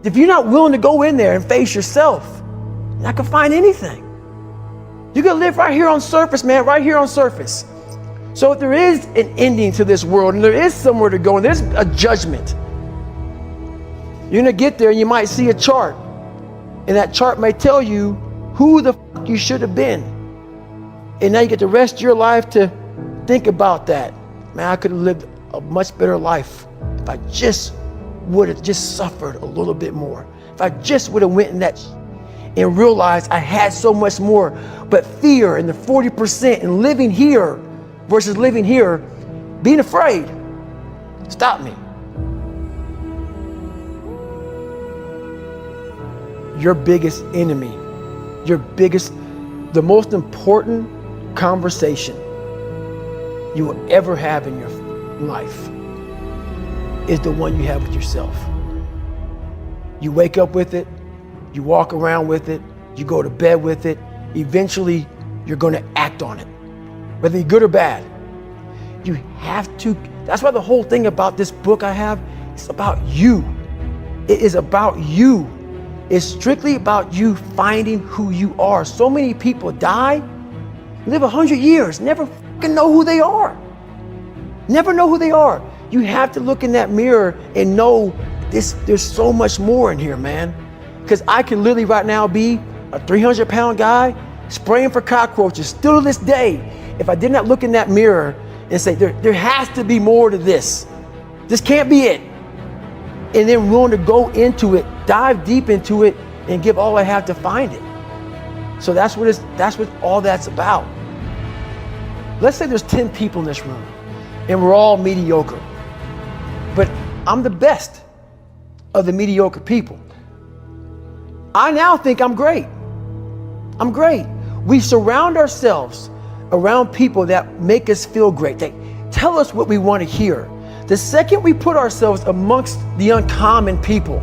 If you're not willing to go in there and face yourself, you're not gonna find anything. You're gonna live right here on surface, man, right here on surface. So if there is an ending to this world and there is somewhere to go and there's a judgment, you're gonna get there and you might see a chart. And that chart may tell you who the fuck you should have been. And now you get the rest of your life to think about that. Man, I could have lived a much better life if I just would have just suffered a little bit more. If I just would have went in that and realized I had so much more. But fear and the 40% and living here versus living here, being afraid, stop me. Your biggest enemy, the most important conversation you will ever have in your life is the one you have with yourself. You wake up with it, you walk around with it, you go to bed with it. Eventually, you're going to act on it, whether you're good or bad. You have to. That's why the whole thing about this book I have, it's about you. It is about you. It's strictly about you finding who you are. So many people die, live 100 years, never fucking know who they are. Never know who they are. You have to look in that mirror and know there's so much more in here, man. Because I can literally right now be a 300-pound guy spraying for cockroaches still to this day if I did not look in that mirror and say, there has to be more to this. This can't be it. And then willing to go into it, dive deep into it, and give all I have to find it. So that's what all that's about. Let's say there's 10 people in this room and we're all mediocre. But I'm the best of the mediocre people. I now think I'm great. I'm great. We surround ourselves around people that make us feel great. They tell us what we want to hear. The second we put ourselves amongst the uncommon people,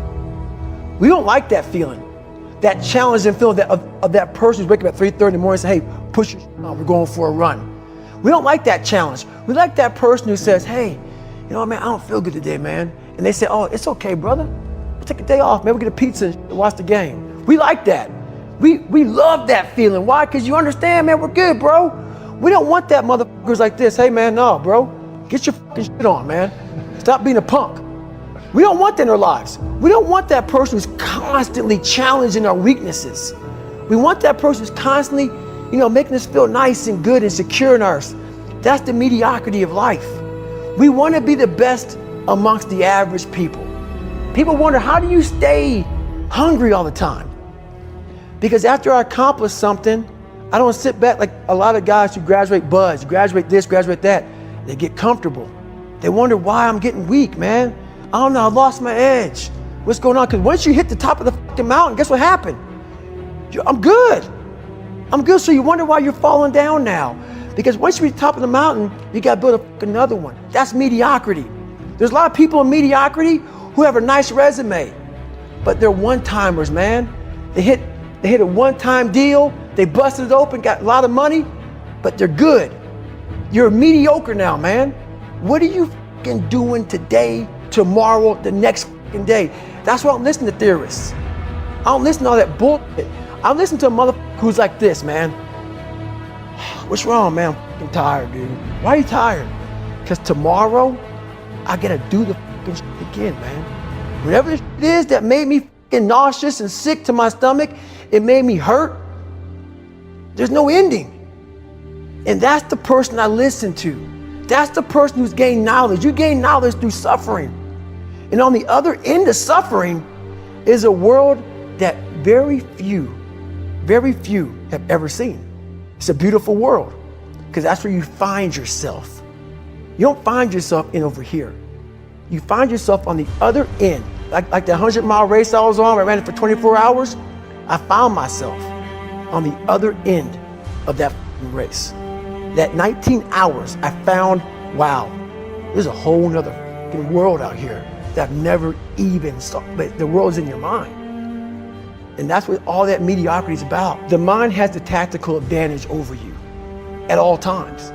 we don't like that feeling, that challenging feeling of that person who's waking up at 3:30 in the morning and say, hey, push your on, we're going for a run. We don't like that challenge. We like that person who says, hey, you know what, man, I don't feel good today, man. And they say, oh, it's okay, brother. We'll take a day off, man. We'll get a pizza and watch the game. We like that. We love that feeling. Why? Because you understand, man, we're good, bro. We don't want that motherfuckers like this. Hey, man, no, bro. Get your fucking shit on, man. Stop being a punk. We don't want that in our lives. We don't want that person who's constantly challenging our weaknesses. We want that person who's constantly, making us feel nice and good and secure in ours. That's the mediocrity of life. We want to be the best amongst the average people. People wonder, how do you stay hungry all the time? Because after I accomplish something, I don't sit back like a lot of guys who graduate buds, graduate this, graduate that. They get comfortable. They wonder why I'm getting weak, man. I don't know, I lost my edge. What's going on? Because once you hit the top of the fucking mountain, guess what happened? I'm good. I'm good, so you wonder why you're falling down now. Because once you reach the top of the mountain, you gotta build another one. That's mediocrity. There's a lot of people in mediocrity who have a nice resume, but they're one-timers, man. They hit a one-time deal, they busted it open, got a lot of money, but they're good. You're mediocre now, man. What are you fucking doing today, tomorrow, the next fucking day? That's why I don't listen to theorists. I don't listen to all that bullshit. I listen to a motherfucker who's like this, man. What's wrong, man? I'm fucking tired, dude. Why are you tired? Because tomorrow, I gotta do the fucking shit again, man. Whatever this shit is that made me fucking nauseous and sick to my stomach, it made me hurt. There's no ending. And that's the person I listen to. That's the person who's gained knowledge. You gain knowledge through suffering. And on the other end of suffering is a world that very few have ever seen. It's a beautiful world because that's where you find yourself. You don't find yourself in over here. You find yourself on the other end. Like the 100-mile race I was on, I ran it for 24 hours. I found myself on the other end of that race. That 19 hours, I found, wow, there's a whole nother world out here that I've never even saw, but the world's in your mind. And that's what all that mediocrity is about. The mind has the tactical advantage over you at all times.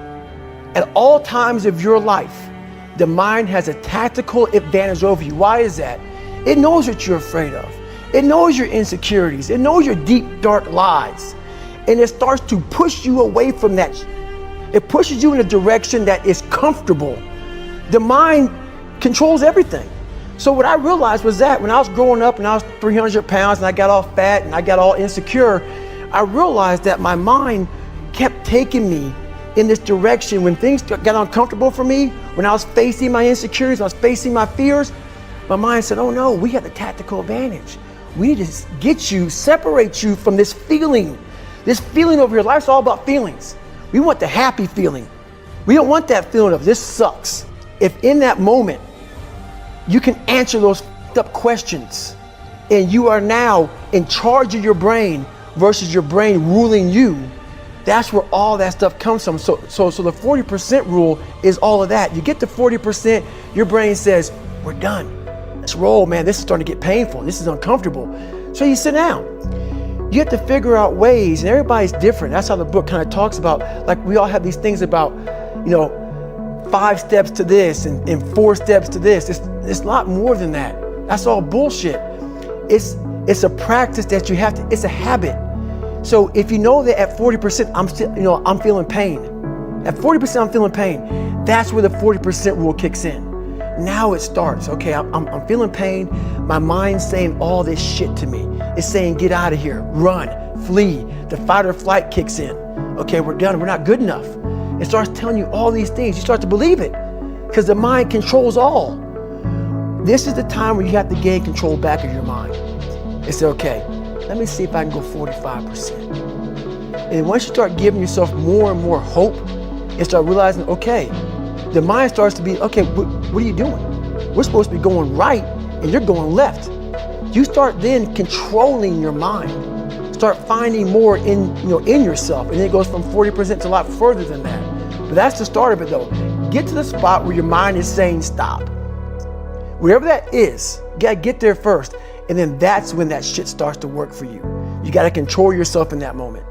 At all times of your life, the mind has a tactical advantage over you. Why is that? It knows what you're afraid of. It knows your insecurities. It knows your deep, dark lies. And it starts to push you away from that. It pushes you in a direction that is comfortable. The mind controls everything. So what I realized was that when I was growing up and I was 300 pounds and I got all fat and I got all insecure, I realized that my mind kept taking me in this direction. When things got uncomfortable for me, when I was facing my insecurities, I was facing my fears, my mind said, oh no, we have the tactical advantage. We need to get you, separate you from this feeling. This feeling over here, life's all about feelings. We want the happy feeling. We don't want that feeling of this sucks. If in that moment, you can answer those up questions and you are now in charge of your brain versus your brain ruling you, that's where all that stuff comes from. So the 40% rule is all of that. You get to 40%, your brain says, we're done. Let's roll, man. This is starting to get painful. This is uncomfortable. So you sit down. You have to figure out ways, and everybody's different. That's how the book kind of talks about, like we all have these things about, 5 steps to this and 4 steps to this. It's a lot more than that. That's all bullshit. It's a practice that you have to, it's a habit. So if you know that at 40%, I'm feeling pain. At 40%, I'm feeling pain. That's where the 40% rule kicks in. Now it starts. Okay, I'm feeling pain. My mind's saying all this shit to me. It's saying, get out of here, run, flee. The fight or flight kicks in. Okay, we're done. We're not good enough. It starts telling you all these things. You start to believe it because the mind controls all. This is the time where you have to gain control back of your mind. It's okay, let me see if I can go 45%. And once you start giving yourself more and more hope and start realizing, okay, the mind starts to be, okay, what are you doing? We're supposed to be going right and you're going left. You start then controlling your mind. Start finding more in yourself, and then it goes from 40% to a lot further than that. But that's the start of it though. Get to the spot where your mind is saying stop. Wherever that is, you gotta get there first, and then that's when that shit starts to work for you. You gotta control yourself in that moment.